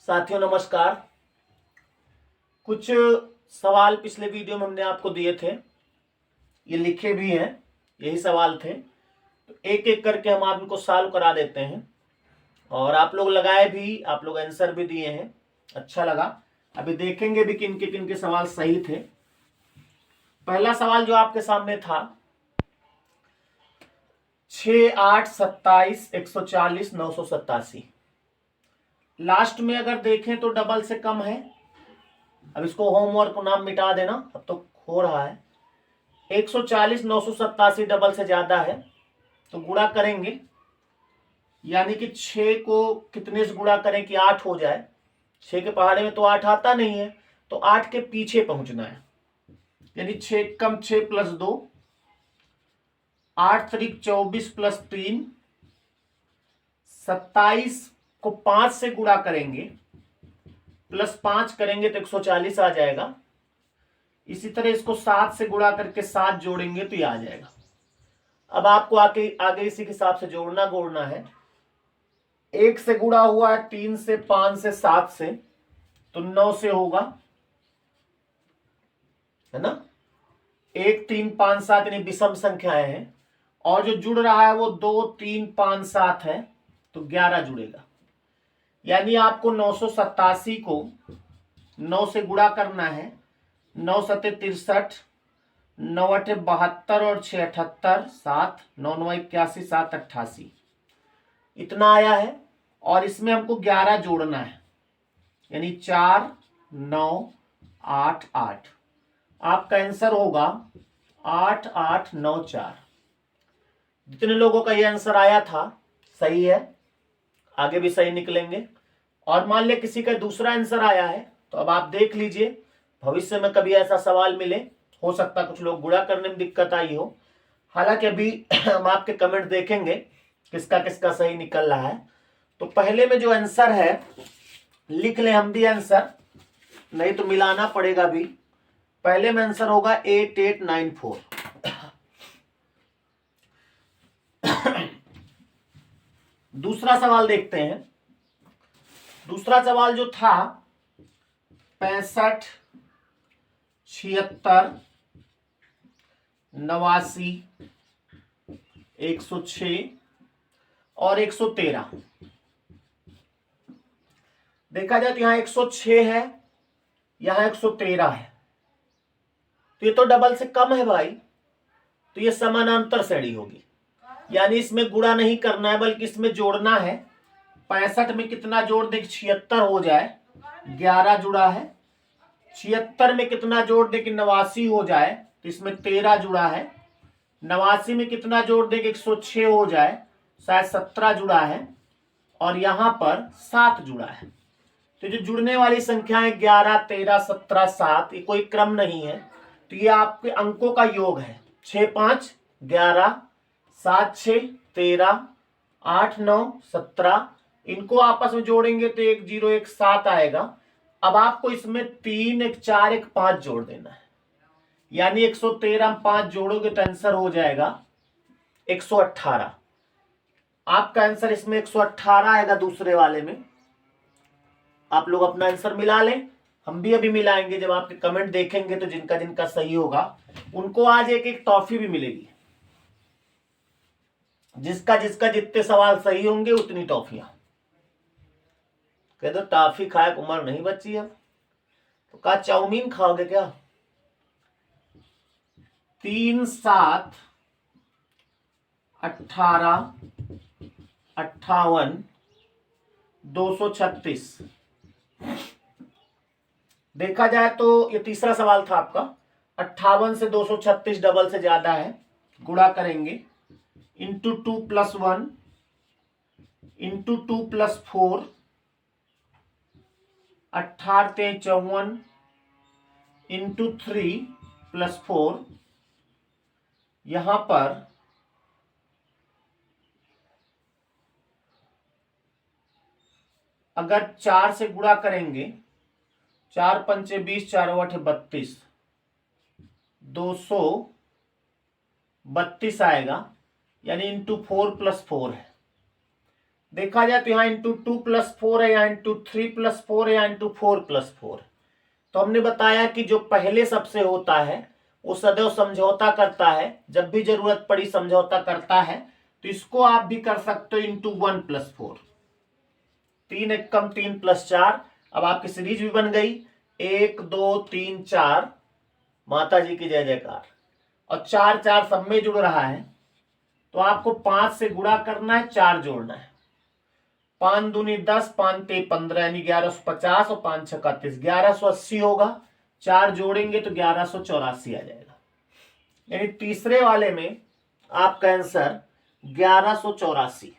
साथियों नमस्कार। कुछ सवाल पिछले वीडियो में हमने आपको दिए थे, ये लिखे भी हैं, यही सवाल थे। तो एक एक करके हम आप इनको सॉल्व करा देते हैं और आप लोग लगाए भी, आप लोग आंसर भी दिए हैं, अच्छा लगा। अभी देखेंगे भी किन के सवाल सही थे। पहला सवाल जो आपके सामने था 6, 8, 27, 140, 987। लास्ट में अगर देखें तो डबल से कम है। अब इसको होमवर्क को नाम मिटा देना, अब तो हो रहा है। 140 987 डबल से ज्यादा है तो गुणा करेंगे, यानी कि 6 को कितने से गुणा करें कि 8 हो जाए। 6 के पहाड़े में तो 8 आता नहीं है, तो 8 के पीछे पहुंचना है, यानी 6 कम 6 प्लस 2, 8 तरीक 24 प्लस 3, 27 को 5 से गुणा करेंगे, प्लस 5 करेंगे तो 140 आ जाएगा। इसी तरह इसको 7 से गुणा करके 7 जोड़ेंगे तो ये आ जाएगा। अब आपको आगे आगे इसी के हिसाब से जोड़ना गोड़ना है। 1 से गुणा हुआ है 3 से, 5 से, 7 से, तो 9 से होगा, है ना। 1 3 5 7 यानी विषम संख्याएं हैं, और जो जुड़ रहा है वो 2 3 5 7 है, तो 11 जुड़ेगा। यानी आपको 987 को 9 से गुणा करना है। 9 सते 63, 9 अठे 72 और 6 78, 7 9 9 81, 7 88, इतना आया है। और इसमें हमको 11 जोड़ना है, यानी 4 9 8 8। आपका आंसर होगा 8 8 9 4। जितने लोगों का ये आंसर आया था सही है, आगे भी सही निकलेंगे। और मान लिया किसी का दूसरा आंसर आया है, तो अब आप देख लीजिए, भविष्य में कभी ऐसा सवाल मिले, हो सकता कुछ लोग गुणा करने में दिक्कत आई हो। हालांकि अभी हम आपके कमेंट देखेंगे किसका किसका सही निकल रहा है। तो पहले में जो आंसर है लिख ले हम भी आंसर, नहीं तो मिलाना पड़ेगा भी। पहले में आंसर होगा 8894। दूसरा सवाल देखते हैं। दूसरा सवाल जो था 65 76 89 106 और 113। देखा जाए तो यहां 106 है, यहां 113 है, तो ये तो डबल से कम है भाई, तो ये समानांतर श्रेणी होगी। यानी इसमें गुणा नहीं करना है बल्कि इसमें जोड़ना है। 65 में कितना जोड़ दे 76 हो जाए, 11 जुड़ा है। 76 में कितना जोड़ दे कि 89 हो जाए, तो इसमें 13 जुड़ा है। 89 में कितना जोड़ दे कि 106 हो जाए, शायद 17 जुड़ा है। और यहां पर 7 जुड़ा है। तो जो जुड़ने वाली संख्या है 11 13 17 7, ये कोई क्रम नहीं है, तो ये आपके अंकों का योग है। 6 5 11, 7 6 13, 8 9 17, इनको आपस में जोड़ेंगे तो 1 0 1 7 आएगा। अब आपको इसमें 3 1 4 1 5 जोड़ देना है, यानी 113 में 5 जोड़ोगे तो आंसर हो जाएगा 118। आपका आंसर इसमें 118 आएगा। दूसरे वाले में आप लोग अपना आंसर मिला लें, हम भी अभी मिलाएंगे। जब आपके कमेंट देखेंगे तो जिनका जिनका सही होगा उनको आज एक एक टॉफी भी मिलेगी। जिसका जिसका जितने सवाल सही होंगे उतनी टॉफियां। कह दो टॉफी खाए उम्र नहीं बची है, तो कहा चाउमीन खाओगे क्या। 3 7 18 58 236। देखा जाए तो ये तीसरा सवाल था आपका। 58 से 236 डबल से ज्यादा है, गुणा करेंगे। Into 2 plus 1 into 2 plus 4, 18 54 into 3 plus 4। यहां पर अगर 4 से गुणा करेंगे, 4 पंचे 20, 4 8 32, 232 आएगा, यानी इंटू 4 प्लस 4 है। देखा जाए तो यहाँ इंटू 2+4 है, यहाँ इंटू 3+4 है, यहाँ इंटू 4+4। तो हमने बताया कि जो पहले सबसे होता है वो सदैव समझौता करता है, जब भी जरूरत पड़ी समझौता करता है। तो इसको आप भी कर सकते हो इंटू 1+4, 3 एकम 3+4। अब आपकी सीरीज भी बन गई, 1 2 3 4, माता जी की जय जयकार। और 4 4 सब में जुड़ रहा है, तो आपको 5 से गुणा करना है, 4 जोड़ना है। 5 दूनी 10, 5 ते 15, यानी 1150 और 5 छक्का 30, 1180 होगा। 4 जोड़ेंगे तो 1184 आ जाएगा। यानी तीसरे वाले में आपका आंसर 1184।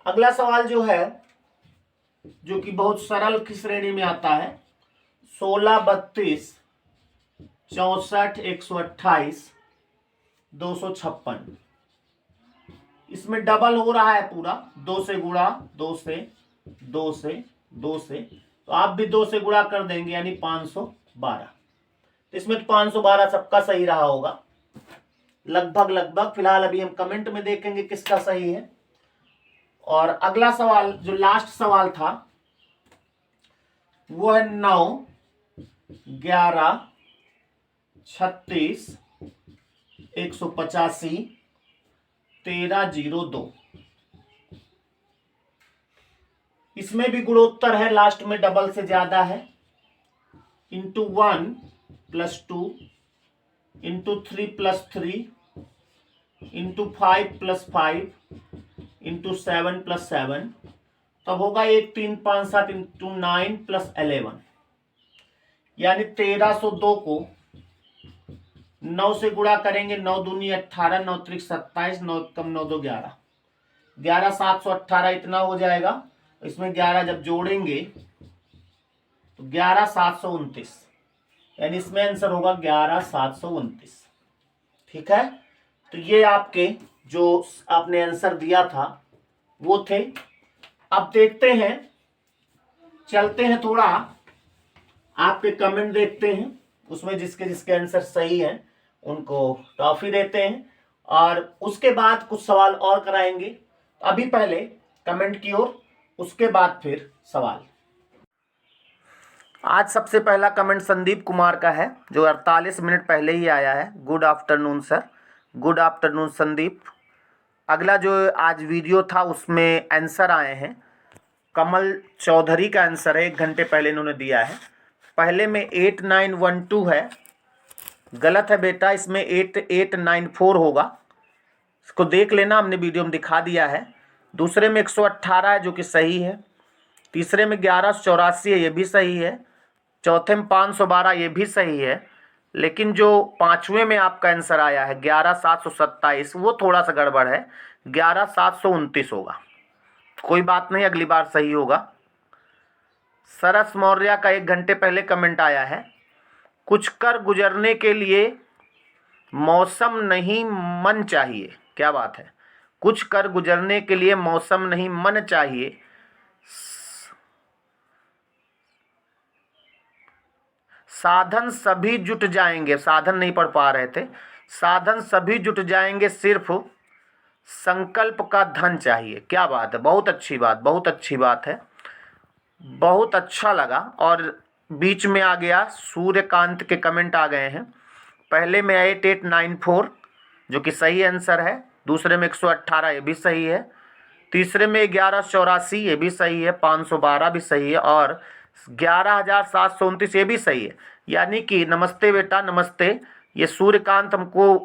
अगला सवाल जो है, जो कि बहुत सरल की श्रेणी में आता है, 16 32 64 128 256। इसमें डबल हो रहा है पूरा, 2 से गुणा, 2 से 2 से 2 से, तो आप भी 2 से गुणा कर देंगे, यानी 512। इसमें तो 512 सबका सही रहा होगा, लगभग लगभग। फिलहाल अभी हम कमेंट में देखेंगे किसका सही है। और अगला सवाल जो लास्ट सवाल था वो है 9 11 36 185 1302। इसमें भी गुणोत्तर है, लास्ट में डबल से ज्यादा है। इंटू 1+2 इंटू 3+3 इंटू 5+5 इंटू 7+7, तब होगा 1 3 5 7 इंटू 9+11, यानी 1302 को 9 से गुणा करेंगे, 9 दूनी 18, 9 त्रिक 27, 9 कम 9 दो 11, 11718 इतना हो जाएगा। इसमें 11 जब जोड़ेंगे तो 11729, यानी इसमें आंसर होगा 11729। ठीक है, तो ये आपके जो आपने आंसर दिया था वो थे। अब देखते हैं, चलते हैं थोड़ा आपके कमेंट देखते हैं, उसमें जिसके जिसके आंसर सही हैं उनको टॉफी देते हैं, और उसके बाद कुछ सवाल और कराएंगे। अभी पहले कमेंट की ओर, उसके बाद फिर सवाल। आज सबसे पहला कमेंट संदीप कुमार का है, जो 48 मिनट पहले ही आया है। Good afternoon sir, good afternoon Sandeep. अगला जो आज वीडियो था उसमें आंसर आए हैं, कमल चौधरी का आंसर है, 1 घंटे पहले इन्होंने दिया है। पहले में 8912 है, गलत है बेटा, इसमें 8894 होगा, इसको देख लेना, हमने वीडियो में दिखा दिया है। दूसरे में 118 है जो कि सही है। तीसरे में 1184 है, ये भी सही है। चौथे में 512, ये भी सही है। लेकिन जो पांचवें में आपका आंसर आया है 11727, वो थोड़ा सा गड़बड़ है, 11729 होगा। कोई बात नहीं, अगली बार सही होगा। सरस मौर्य का 1 घंटे पहले कमेंट आया है, कुछ कर गुजरने के लिए मौसम नहीं मन चाहिए। क्या बात है, कुछ कर गुजरने के लिए मौसम नहीं मन चाहिए, साधन सभी जुट जाएंगे। साधन नहीं पढ़ पा रहे थे, साधन सभी जुट जाएंगे, सिर्फ संकल्प का धन चाहिए। क्या बात है, बहुत अच्छी बात, बहुत अच्छी बात है, बहुत अच्छा लगा। और बीच में आ गया सूर्यकांत के कमेंट आ गए हैं। पहले में 8894 जो कि सही आंसर है। दूसरे में 118, ये भी सही है। तीसरे में 1184, ये भी सही है। 512 भी सही है, और 11729 ये भी सही है। यानी कि नमस्ते बेटा, नमस्ते। ये सूर्यकांत हमको,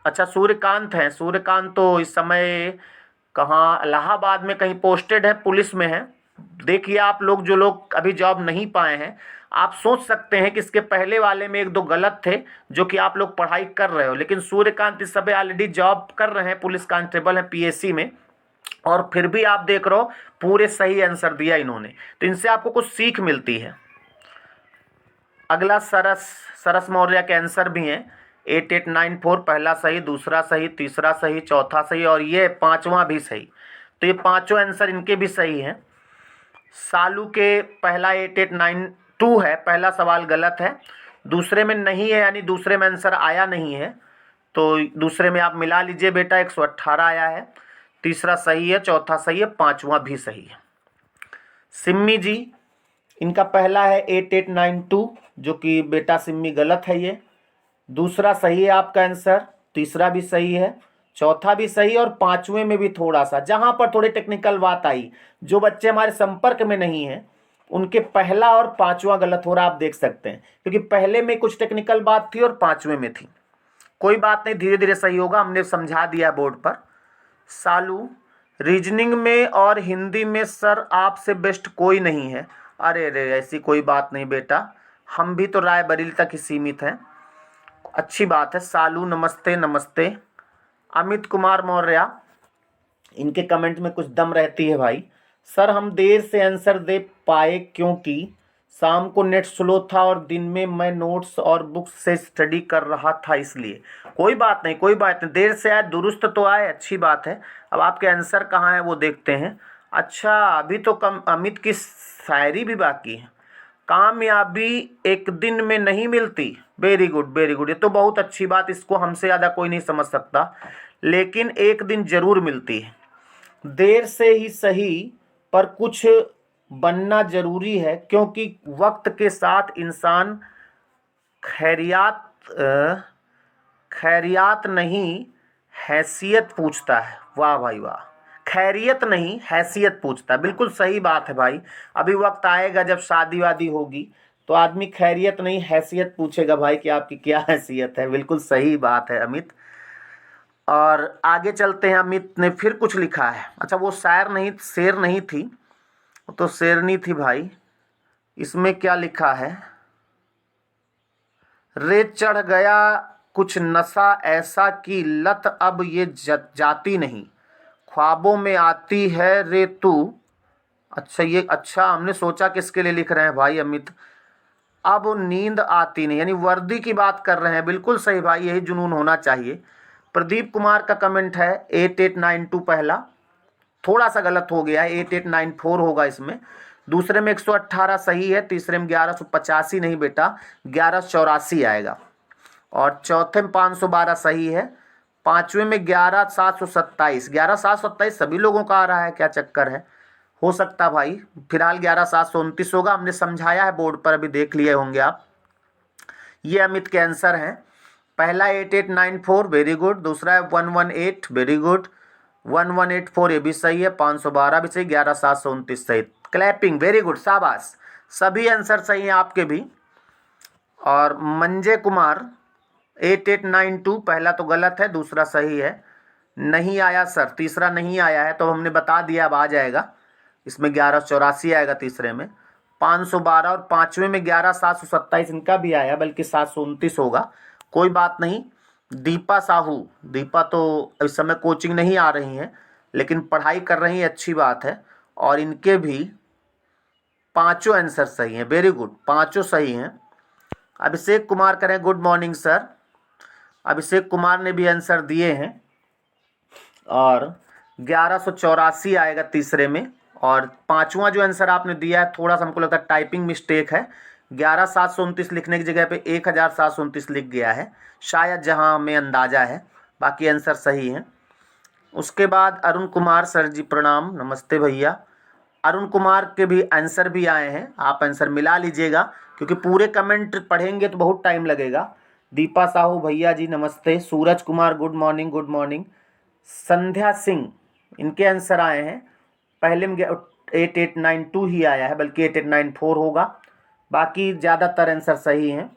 अच्छा सूर्यकांत हैं, सूर्यकांत तो इस समय कहाँ, इलाहाबाद में कहीं पोस्टेड है, पुलिस में है। देखिए आप लोग, जो लोग अभी जॉब नहीं पाए हैं, आप सोच सकते हैं कि इसके पहले वाले में 1-2 गलत थे जो कि आप लोग पढ़ाई कर रहे हो, लेकिन सूर्यकांत इस समय ऑलरेडी जॉब कर रहे हैं, पुलिस कांस्टेबल है पीएससी में, और फिर भी आप देख रहे हो पूरे सही आंसर दिया इन्होंने। तो इनसे आपको कुछ सीख मिलती है। अगला सरस मौर्य के आंसर भी हैं, 8894 पहला सही, दूसरा सही, तीसरा सही, चौथा सही, और ये 5वां भी सही। तो ये 5 आंसर इनके भी सही हैं। सालू के पहला 8892 है, पहला सवाल गलत है। दूसरे में नहीं है, यानी दूसरे में आंसर आया नहीं है, तो दूसरे में आप मिला लीजिए बेटा। 118 आया है, तीसरा सही है, चौथा सही है, पांचवा भी सही है। सिम्मी जी, इनका पहला है 8892, जो कि बेटा सिम्मी गलत है। ये दूसरा सही है आपका आंसर, तीसरा भी सही है, चौथा भी सही, और पांचवें में भी थोड़ा सा, जहां पर थोड़ी टेक्निकल बात आई, जो बच्चे हमारे संपर्क में नहीं हैं उनके पहला और पांचवा गलत हो रहा, आप देख सकते हैं, क्योंकि पहले में कुछ टेक्निकल बात थी और पांचवें में थी। कोई बात नहीं, धीरे धीरे सही होगा, हमने समझा दिया बोर्ड पर। सालू, रीजनिंग में और हिंदी में सर आपसे बेस्ट कोई नहीं है। अरे रे, ऐसी कोई बात नहीं बेटा, हम भी तो रायबरेली तक ही सीमित हैं। अच्छी बात है सालू, नमस्ते नमस्ते। अमित कुमार मौर्य, इनके कमेंट में कुछ दम रहती है भाई। सर हम देर से आंसर दे पाए क्योंकि शाम को नेट स्लो था और दिन में मैं नोट्स और बुक्स से स्टडी कर रहा था, इसलिए। कोई बात नहीं, कोई बात नहीं, देर से आए दुरुस्त तो आए, अच्छी बात है। अब आपके आंसर कहाँ है वो देखते हैं। अच्छा, अभी तो कम अमित की शायरी भी बाकी है। कामयाबी एक दिन में नहीं मिलती, वेरी गुड वेरी गुड, ये तो बहुत अच्छी बात, इसको हमसे ज़्यादा कोई नहीं समझ सकता, लेकिन एक दिन जरूर मिलती है। देर से ही सही पर कुछ बनना जरूरी है, क्योंकि वक्त के साथ इंसान खैरियत खैरियत नहीं हैसियत पूछता है। वाह भाई वाह, खैरियत नहीं हैसियत पूछता है, बिल्कुल सही बात है भाई। अभी वक्त आएगा जब शादी वादी होगी तो आदमी खैरियत नहीं हैसियत पूछेगा भाई कि आपकी क्या हैसियत है। बिल्कुल सही बात है अमित। और आगे चलते हैं, अमित ने फिर कुछ लिखा है। अच्छा, वो शायर नहीं, शेर नहीं थी, वो तो शेरनी थी भाई। इसमें क्या लिखा है, रे चढ़ गया कुछ नशा ऐसा कि लत अब ये जाती नहीं, ख्वाबों में आती है रे तू। अच्छा, ये अच्छा, हमने सोचा किसके लिए लिख रहे हैं भाई अमित। अब नींद आती नहीं, यानी वर्दी की बात कर रहे हैं। बिल्कुल सही भाई, यही जुनून होना चाहिए। प्रदीप कुमार का कमेंट है 8892, पहला थोड़ा सा गलत हो गया है, 8894 होगा इसमें। दूसरे में 118 सही है, तीसरे में 1185 नहीं बेटा, 1184 आएगा, और चौथे में 512 सही है, पांचवें में 11727। 11727 सभी लोगों का आ रहा है, क्या चक्कर है, हो सकता भाई। फिलहाल 11729 होगा, हमने समझाया है बोर्ड पर, अभी देख लिए होंगे आप। ये अमित के आंसर हैं। पहला 8894 वेरी गुड, दूसरा है 118 वेरी गुड, 1184 ये भी सही है, 512 भी सही, 11729 सही। क्लैपिंग, वेरी गुड, शाबाश, सभी आंसर सही हैं आपके भी। और मंजे कुमार 8892, पहला तो गलत है, दूसरा सही है। नहीं आया सर, तीसरा नहीं आया है, तो हमने बता दिया, अब आ जाएगा। इसमें 1184 आएगा तीसरे में, 512, और पांचवें में 11727 इनका भी आया, बल्कि 729 होगा। कोई बात नहीं। दीपा साहू, दीपा तो इस समय कोचिंग नहीं आ रही हैं, लेकिन पढ़ाई कर रही हैं, अच्छी बात है। और इनके भी पांचों आंसर सही हैं, वेरी गुड, पांचों सही हैं। अभिषेक कुमार करें good morning sir, Abhishek Kumar ने भी आंसर दिए हैं, और 1184 आएगा तीसरे में। और पांचवा जो आंसर आपने दिया है, थोड़ा सा हमको लगता है टाइपिंग मिस्टेक है, 11729 लिखने की जगह पे 1729 लिख गया है, शायद, जहां हमें अंदाजा है। बाकी आंसर सही है। उसके बाद अरुण कुमार, सर जी प्रणाम, नमस्ते भैया। अरुण कुमार के भी आंसर भी आए हैं, आप आंसर मिला लीजिएगा, क्योंकि पूरे कमेंट पढ़ेंगे तो बहुत टाइम लगेगा। दीपा साहू भैया जी नमस्ते। Suraj Kumar good morning, good morning. Sandhya Singh, इनके आंसर आए हैं। पहले में 8892 ही आया है, बल्कि 8894 होगा। बाकी ज़्यादातर आंसर सही हैं,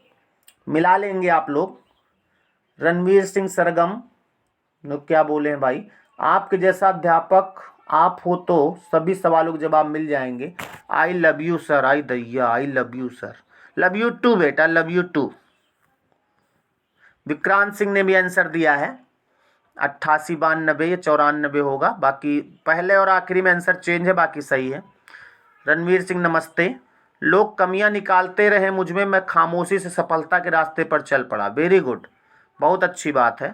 मिला लेंगे आप लोग। रणवीर सिंह सरगम, लोग क्या बोले हैं भाई, आपके जैसा अध्यापक आप हो तो सभी सवालों के जवाब मिल जाएंगे। आई लव यू सर, आई दैया, I love you sir, love you too बेटा, love you too. Vikrant Singh ने भी आंसर दिया है 88 92 या 94 होगा, बाकी पहले और आखिरी में आंसर चेंज है, बाकी सही है। रणवीर सिंह नमस्ते। लोग कमियां निकालते रहे मुझ में, मैं खामोशी से सफलता के रास्ते पर चल पड़ा, वेरी गुड, बहुत अच्छी बात है।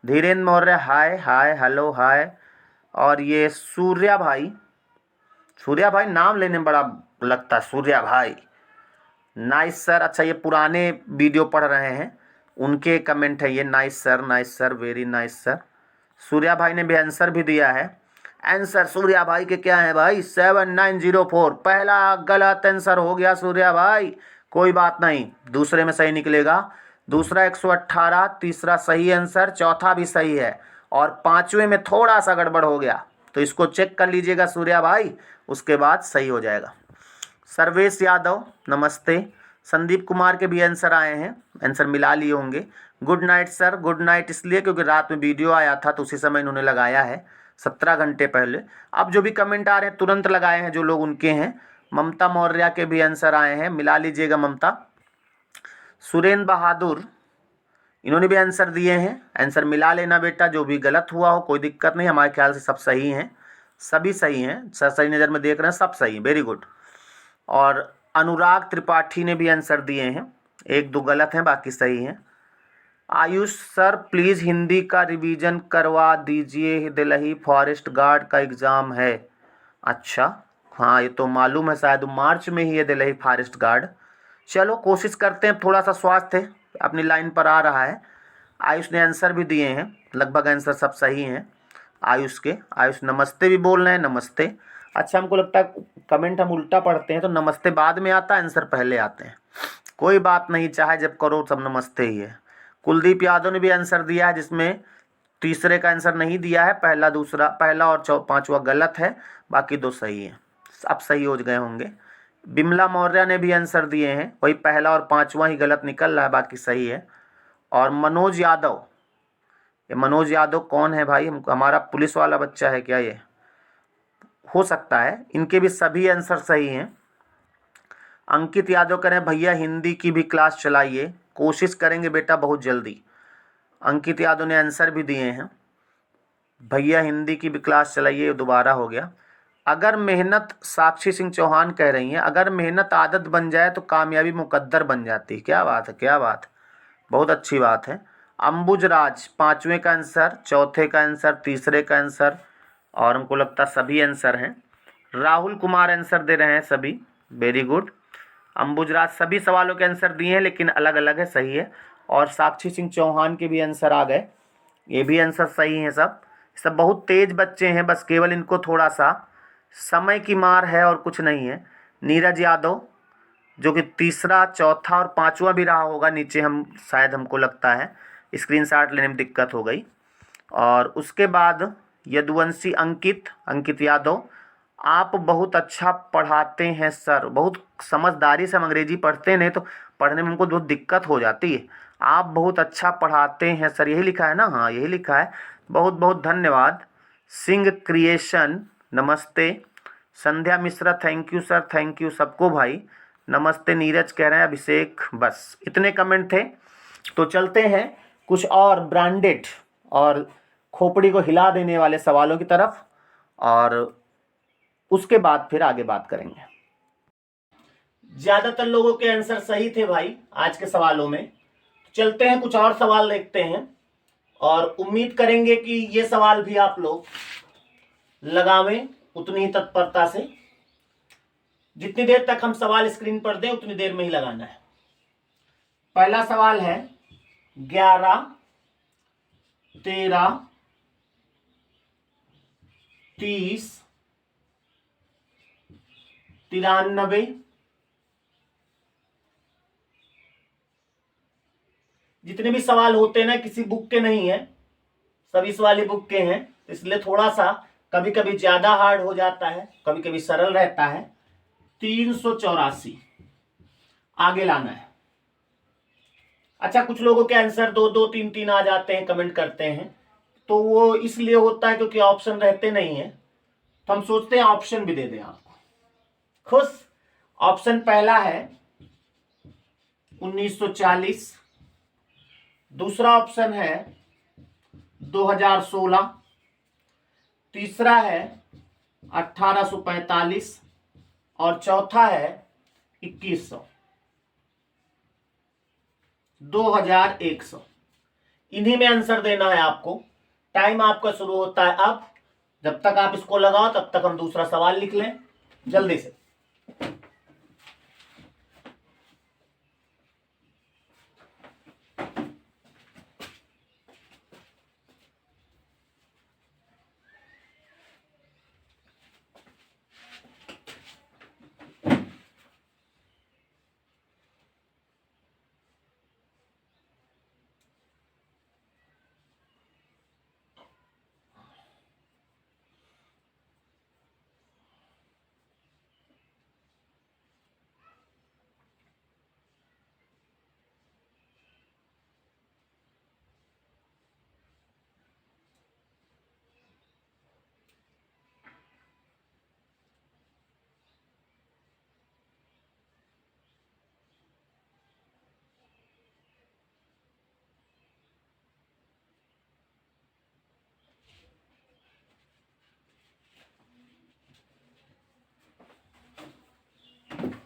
धीरेन्द्र मौर्य हाय हाय हेलो हाय। और ये सूर्या भाई, सूर्या भाई नाम लेने में बड़ा लगता है, सूर्या भाई नाइस सर। अच्छा, ये पुराने वीडियो पढ़ रहे हैं उनके कमेंट है ये। Nice sir, very nice sir. Surya भाई ने भी आंसर भी दिया है। आंसर सूर्या भाई के क्या है भाई? 7904। पहला गलत आंसर हो गया सूर्या भाई, कोई बात नहीं, दूसरे में सही निकलेगा। दूसरा 118, तीसरा सही आंसर, चौथा भी सही है, और पांचवें में थोड़ा सा गड़बड़ हो गया, तो इसको चेक कर लीजिएगा सूर्या भाई, उसके बाद सही हो जाएगा। सर्वेश यादव नमस्ते। संदीप कुमार के भी आंसर आए हैं, आंसर मिला लिए होंगे। Good night sir. Good night इसलिए क्योंकि रात में वीडियो आया था तो उसी समय इन्होंने लगाया है, 17 घंटे पहले। अब जो भी कमेंट आ रहे हैं तुरंत लगाए हैं जो लोग उनके हैं। ममता मौर्य के भी आंसर आए हैं, मिला लीजिएगा ममता। सुरेंद्र बहादुर, इन्होंने भी आंसर दिए हैं, आंसर मिला लेना बेटा, जो भी गलत हुआ हो कोई दिक्कत नहीं, हमारे ख्याल से सब सही हैं, सभी सही हैं, सही नज़र में देख रहे हैं, सब सही हैं, वेरी गुड। और अनुराग त्रिपाठी ने भी आंसर दिए हैं, एक दो गलत हैं बाकी सही हैं। आयुष सर प्लीज़ हिंदी का रिवीजन करवा दीजिए, दिल्ली फॉरेस्ट गार्ड का एग्ज़ाम है। अच्छा, हाँ ये तो मालूम है, शायद मार्च में ही है दिल्ली फॉरेस्ट गार्ड। चलो कोशिश करते हैं, थोड़ा सा स्वास्थ्य अपनी लाइन पर आ रहा है। आयुष ने आंसर भी दिए हैं, लगभग आंसर सब सही हैं आयुष के। आयुष नमस्ते भी बोल रहे हैं, नमस्ते। अच्छा, हमको लगता है कमेंट हम उल्टा पढ़ते हैं तो नमस्ते बाद में आता है, आंसर पहले आते हैं, कोई बात नहीं, चाहे जब करो सब नमस्ते ही है। कुलदीप यादव ने भी आंसर दिया है, जिसमें तीसरे का आंसर नहीं दिया है, पहला दूसरा, पहला और पांचवा गलत है, बाकी दो सही हैं, अब सही हो गए होंगे। बिमला मौर्य ने भी आंसर दिए हैं, वही पहला और पांचवा ही गलत निकल रहा है, बाकी सही है। और मनोज यादव, ये मनोज यादव कौन है भाई? हमारा पुलिस वाला बच्चा है क्या? ये हो सकता है, इनके भी सभी आंसर सही हैं। अंकित यादव कह रहे हैं भैया हिंदी की भी क्लास चलाइए, कोशिश करेंगे बेटा बहुत जल्दी। अंकित यादव ने आंसर भी दिए हैं, भैया हिंदी की भी क्लास चलाइए, दोबारा हो गया। अगर मेहनत, साक्षी सिंह चौहान कह रही हैं, अगर मेहनत आदत बन जाए तो कामयाबी मुकद्दर बन जाती है। क्या बात है, क्या बात, बहुत अच्छी बात है। अंबुज राज, पाँचवें का आंसर, चौथे का आंसर, तीसरे का आंसर, और हमको लगता सभी आंसर हैं। राहुल कुमार आंसर दे रहे हैं सभी, वेरी गुड। अंबुजराज सभी सवालों के आंसर दिए हैं लेकिन अलग अलग है, सही है। और साक्षी सिंह चौहान के भी आंसर आ गए, ये भी आंसर सही हैं सब। सब बहुत तेज बच्चे हैं, बस केवल इनको थोड़ा सा समय की मार है और कुछ नहीं है। नीरज यादव, जो कि तीसरा, चौथा और पांचवा भी रहा होगा नीचे, हम शायद हमको लगता है स्क्रीनशॉट लेने में दिक्कत हो गई। और उसके बाद यदुवंशी अंकित यादव, आप बहुत अच्छा पढ़ाते हैं सर, बहुत समझदारी से हम अंग्रेजी पढ़ते हैं, नहीं तो पढ़ने में हमको बहुत दिक्कत हो जाती है। आप बहुत अच्छा पढ़ाते हैं सर, यही लिखा है ना? हाँ यही लिखा है, बहुत बहुत धन्यवाद। सिंह क्रिएशन नमस्ते। Sandhya Mishra thank you sir, thank you सबको भाई, नमस्ते। नीरज कह रहे हैं अभिषेक, बस इतने कमेंट थे। तो चलते हैं कुछ और ब्रांडेड और खोपड़ी को हिला देने वाले सवालों की तरफ, और उसके बाद फिर आगे बात करेंगे। ज्यादातर लोगों के आंसर सही थे भाई आज के सवालों में। चलते हैं कुछ और सवाल देखते हैं, और उम्मीद करेंगे कि ये सवाल भी आप लोग लगावें उतनी ही तत्परता से। जितनी देर तक हम सवाल स्क्रीन पर दें उतनी देर में ही लगाना है। पहला सवाल है 11, 13, 30, 93। जितने भी सवाल होते हैं ना, किसी बुक के नहीं है, सभी इस वाली बुक के हैं, इसलिए थोड़ा सा कभी कभी ज्यादा हार्ड हो जाता है, कभी कभी सरल रहता है। 384 आगे लाना है। अच्छा, कुछ लोगों के आंसर 2 2 3 3 आ जाते हैं, कमेंट करते हैं, तो वो इसलिए होता है क्योंकि ऑप्शन रहते नहीं है, तो हम सोचते हैं ऑप्शन भी दे दें आपको। खुश। ऑप्शन पहला है 1940, दूसरा ऑप्शन है 2016, तीसरा है 1845, और चौथा है 2100, 2100। इन्हीं में आंसर देना है आपको। टाइम आपका शुरू होता है अब, जब तक आप इसको लगाओ तब तक हम दूसरा सवाल लिख लें जल्दी से।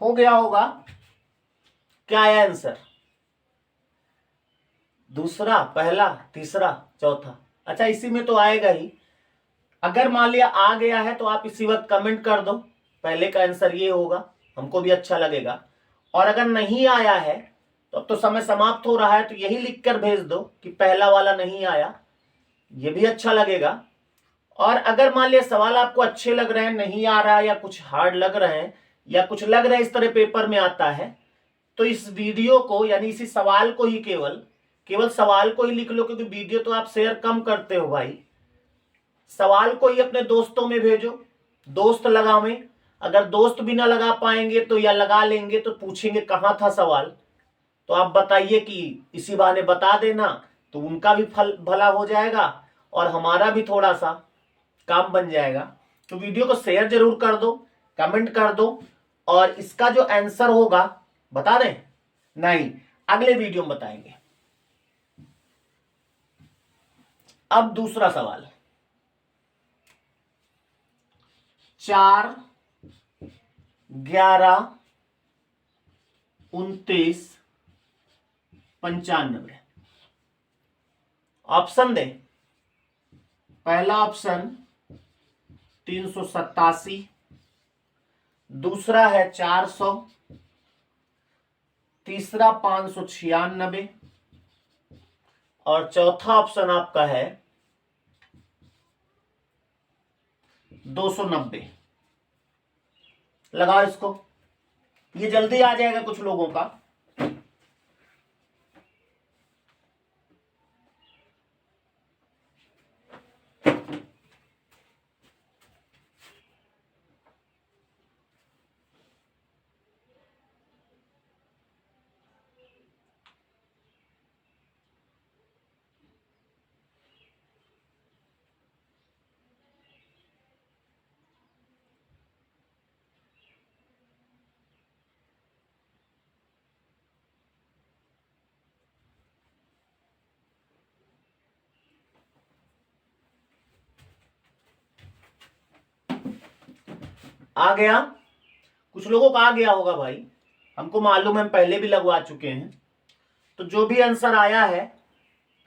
हो गया होगा। क्या आया आंसर? दूसरा, पहला, तीसरा, चौथा। अच्छा, इसी में तो आएगा ही। अगर मान लिया आ गया है तो आप इसी वक्त कमेंट कर दो, पहले का आंसर ये होगा, हमको भी अच्छा लगेगा। और अगर नहीं आया है तो अब तो समय समाप्त हो रहा है, तो यही लिखकर भेज दो कि पहला वाला नहीं आया, ये भी अच्छा लगेगा। और अगर मान लिया सवाल आपको अच्छे लग रहे हैं, नहीं आ रहा है, या कुछ हार्ड लग रहे हैं, या कुछ लग रहा है इस तरह पेपर में आता है, तो इस वीडियो को यानी इसी सवाल को ही केवल सवाल को ही लिख लो, क्योंकि वीडियो तो आप शेयर कम करते हो भाई। सवाल को ही अपने दोस्तों में भेजो, दोस्त लगावें। अगर दोस्त भी ना लगा पाएंगे तो या लगा लेंगे तो पूछेंगे कहाँ था सवाल, तो आप बताइए कि इसी बहाने बता देना, तो उनका भी फल भला हो जाएगा और हमारा भी थोड़ा सा काम बन जाएगा। तो वीडियो को शेयर जरूर कर दो, कमेंट कर दो, और इसका जो आंसर होगा बता दें, नहीं अगले वीडियो में बताएंगे। अब दूसरा सवाल, 4, 11, 29, 95। ऑप्शन दे। पहला ऑप्शन 387, दूसरा है 400, तीसरा 596, और चौथा ऑप्शन आपका है 290। लगाओ इसको, ये जल्दी आ जाएगा कुछ लोगों का। आ गया? कुछ लोगों का आ गया होगा भाई, हमको मालूम है, हम पहले भी लगवा चुके हैं। तो जो भी आंसर आया है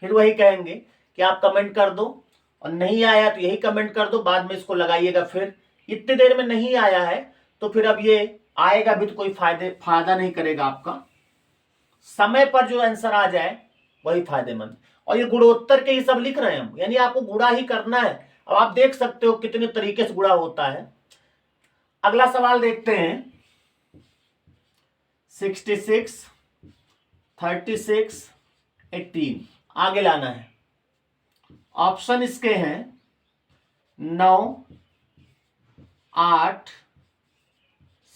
फिर वही कहेंगे कि आप कमेंट कर दो, और नहीं आया तो यही कमेंट कर दो, बाद में इसको लगाइएगा। फिर इतनी देर में नहीं आया है तो फिर अब ये आएगा भी तो कोई फायदा नहीं करेगा आपका। समय पर जो आंसर आ जाए वही फायदेमंद। और ये गुणोत्तर के ही सब लिख रहे हैं हम, यानी आपको गुणा ही करना है। अब आप देख सकते हो कितने तरीके से गुणा होता है। अगला सवाल देखते हैं, 66, 36, 18। आगे लाना है। ऑप्शन इसके हैं 9, 8,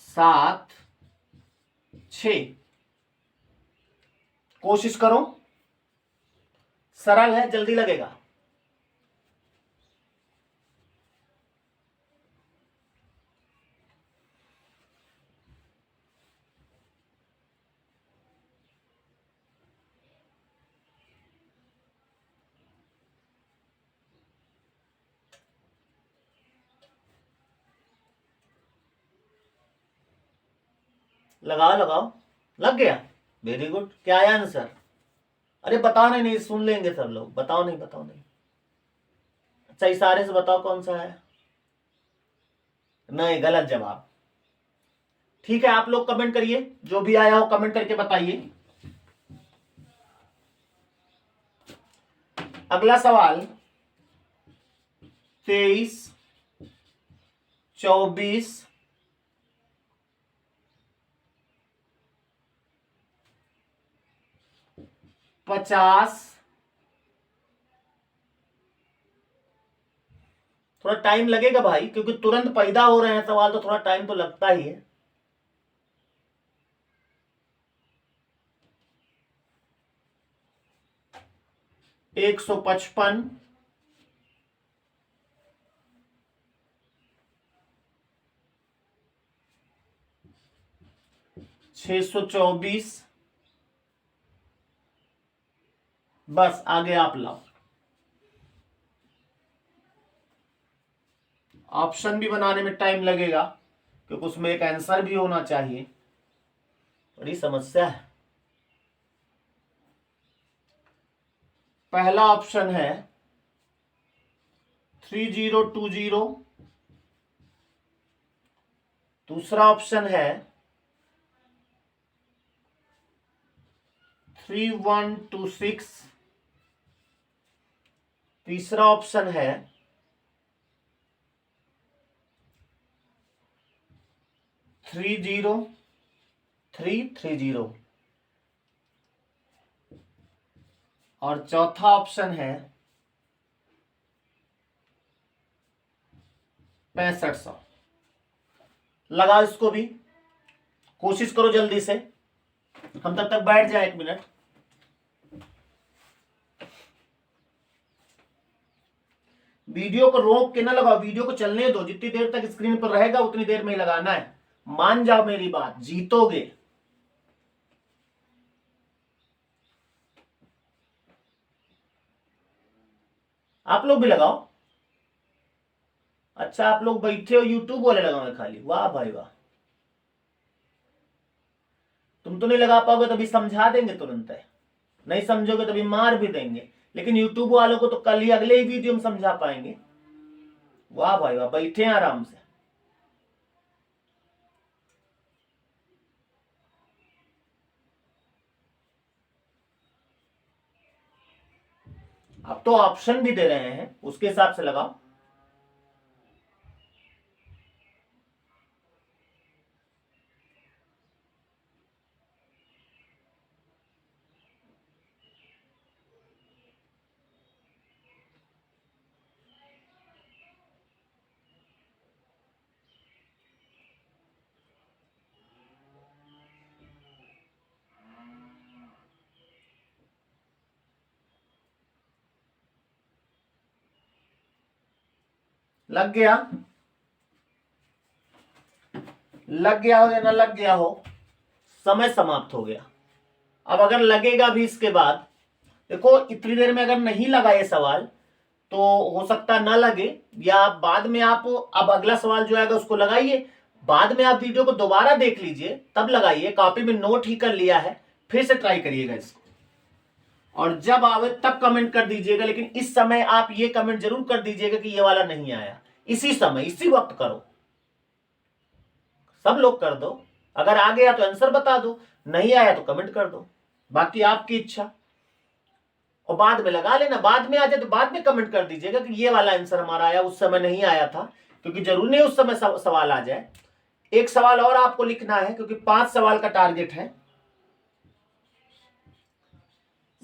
7, 6। कोशिश करो, सरल है, जल्दी लगेगा। लगाओ लगाओ, लग गया, वेरी गुड। क्या आया आंसर? अरे बताओ नहीं, सुन लेंगे सब लोग। बताओ नहीं, बताओ नहीं। अच्छा, इशारे से बताओ कौन सा है। नहीं, गलत जवाब। ठीक है, आप लोग कमेंट करिए, जो भी आया हो कमेंट करके बताइए। अगला सवाल, 23, 24, 50। थोड़ा टाइम लगेगा भाई, क्योंकि तुरंत पैदा हो रहे हैं सवाल, तो थोड़ा टाइम तो लगता ही है। 155, 624। बस आगे आप लाओ। ऑप्शन भी बनाने में टाइम लगेगा, क्योंकि उसमें एक आंसर भी होना चाहिए। बड़ी समस्या है। पहला ऑप्शन है 3020, दूसरा ऑप्शन है 3126, तीसरा ऑप्शन है 30330 और चौथा ऑप्शन है 6500। लगाओ इसको भी, कोशिश करो जल्दी से, हम तब तक बैठ जाए 1 मिनट। वीडियो को रोक के ना लगाओ, वीडियो को चलने दो, जितनी देर तक स्क्रीन पर रहेगा उतनी देर में ही लगाना है। मान जाओ मेरी बात, जीतोगे। आप लोग भी लगाओ। अच्छा, आप लोग बैठे हो यूट्यूब वाले लगाओ खाली, वाह भाई वाह। तुम तो नहीं लगा पाओगे, तभी समझा देंगे तुरंत है, नहीं समझोगे तभी मार भी देंगे, लेकिन यूट्यूब वालों को तो कल ही अगले ही वीडियो में समझा पाएंगे। वाह भाई वाह, बैठे हैं आराम से। अब तो ऑप्शन भी दे रहे हैं, उसके हिसाब से लगाओ। लग गया? लग गया हो या ना लग गया हो, समय समाप्त हो गया। अब अगर लगेगा भी इसके बाद, देखो इतनी देर में अगर नहीं लगा ये सवाल तो हो सकता ना लगे, या बाद में आप अब अगला सवाल जो आएगा उसको लगाइए, बाद में आप वीडियो को दोबारा देख लीजिए तब लगाइए। कॉपी में नोट ही कर लिया है, फिर से ट्राई करिएगा इसको, और जब आवे तब कमेंट कर दीजिएगा। लेकिन इस समय आप ये कमेंट जरूर कर दीजिएगा कि ये वाला नहीं आया, इसी समय इसी वक्त करो, सब लोग कर दो। अगर आ गया तो आंसर बता दो, नहीं आया तो कमेंट कर दो, बाकी आपकी इच्छा। और बाद में लगा लेना, बाद में आ जाए तो बाद में कमेंट कर दीजिएगा कि ये वाला आंसर हमारा आया, उस समय नहीं आया था, क्योंकि जरूरी नहीं उस समय सवाल आ जाए। एक सवाल और आपको लिखना है, क्योंकि 5 सवाल का टारगेट है।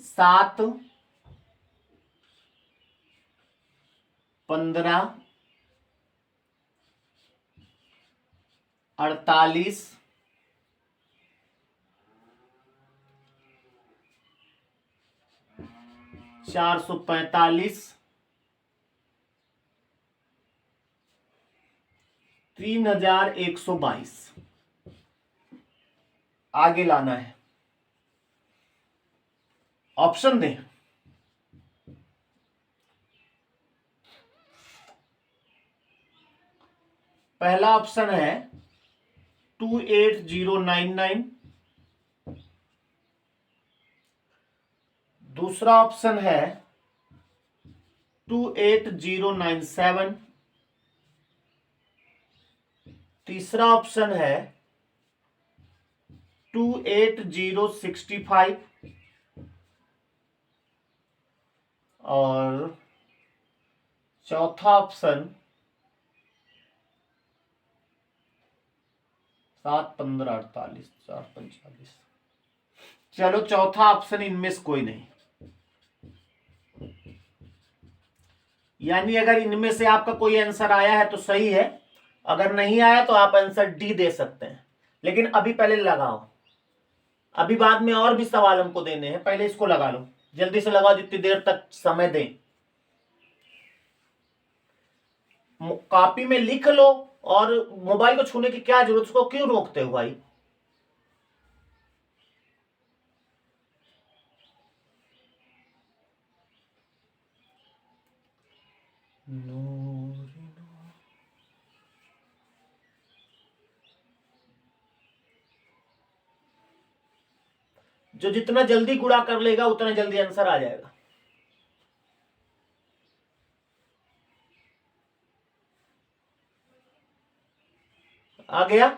7, 15, 48, 445, 3122 आगे लाना है। ऑप्शन दें, पहला ऑप्शन है 28099, दूसरा ऑप्शन है 28097, तीसरा ऑप्शन है 28065 और चौथा ऑप्शन 71548 445। चलो चौथा ऑप्शन इनमें से कोई नहीं, यानी अगर इनमें से आपका कोई आंसर आया है तो सही है, अगर नहीं आया तो आप आंसर डी दे सकते हैं। लेकिन अभी पहले लगाओ, अभी बाद में और भी सवाल हमको देने हैं, पहले इसको लगा लो, जल्दी से लगाओ जितनी देर तक समय दें। कॉपी में लिख लो, और मोबाइल को छूने की क्या जरूरत, उसको क्यों रोकते हो भाई। जो जितना जल्दी गुणा कर लेगा उतना जल्दी आंसर आ जाएगा। आ गया?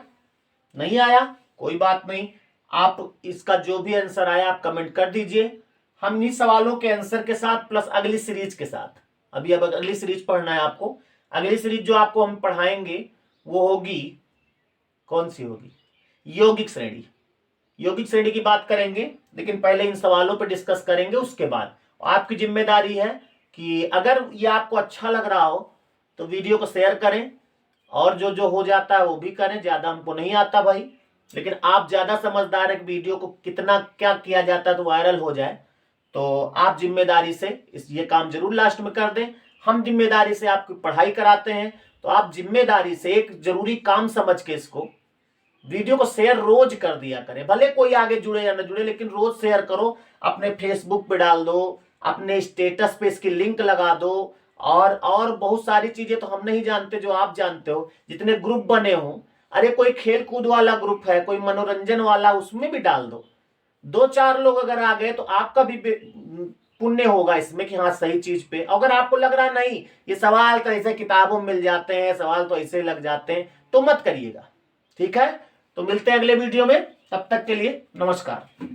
नहीं आया कोई बात नहीं, आप इसका जो भी आंसर आया आप कमेंट कर दीजिए। हम इन्हीं सवालों के आंसर के साथ प्लस अगली सीरीज के साथ, अभी अब अगली सीरीज पढ़ना है आपको। अगली सीरीज जो आपको हम पढ़ाएंगे वो होगी, कौन सी होगी? यौगिक श्रेणी। यौगिक श्रेणी की बात करेंगे, लेकिन पहले इन सवालों पर डिस्कस करेंगे। उसके बाद आपकी जिम्मेदारी है कि अगर ये आपको अच्छा लग रहा हो तो वीडियो को शेयर करें, और जो जो हो जाता है वो भी करें। ज्यादा हमको नहीं आता भाई, लेकिन आप ज्यादा समझदार है कि वीडियो को कितना क्या किया जाता है तो वायरल हो जाए। तो आप जिम्मेदारी से ये काम जरूर लास्ट में कर दें। हम जिम्मेदारी से आपकी पढ़ाई कराते हैं, तो आप जिम्मेदारी से एक जरूरी काम समझ के इसको वीडियो को शेयर रोज कर दिया करें। भले कोई आगे जुड़े या ना जुड़े, लेकिन रोज शेयर करो। अपने फेसबुक पे डाल दो, अपने स्टेटस पे इसकी लिंक लगा दो, और बहुत सारी चीजें तो हम नहीं जानते जो आप जानते हो। जितने ग्रुप बने हो, अरे कोई खेल कूद वाला ग्रुप है, कोई मनोरंजन वाला, उसमें भी डाल दो। 2-4 लोग अगर आ गए तो आपका भी पुण्य होगा इसमें कि हाँ सही चीज पे। अगर आपको लग रहा नहीं ये सवाल तो ऐसे किताबों में मिल जाते हैं, सवाल तो ऐसे लग जाते हैं, तो मत करिएगा। ठीक है, तो मिलते हैं अगले वीडियो में, तब तक के लिए नमस्कार।